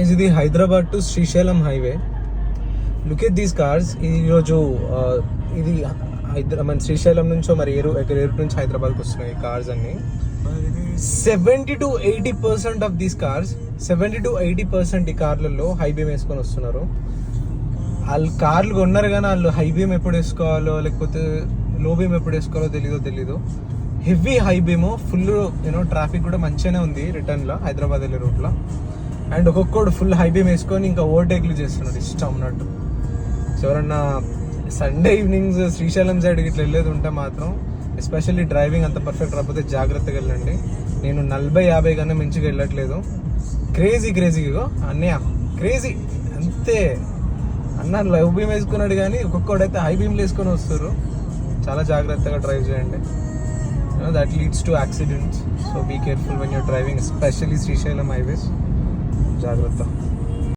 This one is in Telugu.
ఇది Hyderabad to Srisailam highway. Look at these cars. ఈరోజు ఇది మన శ్రీశైలం నుంచో మరి ఎయిర్ నుంచి హైదరాబాద్కి వస్తున్నాయి కార్స్ అన్ని. 70 to 80% of these cars, 70 to 80% ఈ కార్లలో హై బీమ్ వేసుకొని వస్తున్నారు. వాళ్ళు కార్లు కొన్నారు కానీ వాళ్ళు హై బీమ్ ఎప్పుడు వేసుకోవాలో లేకపోతే లో బీమ్ ఎప్పుడు వేసుకోవాలో తెలీదు. Heavy high beam, full traffic కూడా మంచిగానే ఉంది రిటర్న్లో హైదరాబాద్ వెళ్ళే రూట్లో. అండ్ ఒక్కొక్కడు ఫుల్ హై బీమ్ వేసుకొని ఇంకా ఓవర్టేక్లు చేస్తున్నాడు ఇష్టం ఉన్నట్టు. సో ఎవరన్నా సండే ఈవినింగ్స్ శ్రీశైలం సైడ్ ఇట్లా వెళ్ళేది ఉంటే మాత్రం, ఎస్పెషల్లీ డ్రైవింగ్ అంత పర్ఫెక్ట్ రాకపోతే జాగ్రత్తగా వెళ్ళండి. నేను 40-50 కన్నా మించిగా వెళ్ళట్లేదు. క్రేజీగా అన్నయ్య క్రేజీ అంతే. అన్న లవ్ బీమ్ వేసుకున్నాడు కానీ ఒక్కొక్కడైతే హై బీమ్లు వేసుకొని వస్తారు. చాలా జాగ్రత్తగా డ్రైవ్ చేయండి. That leads to accidents. So be careful when your driving, especially Srisailam highways. జాగ్రత్త.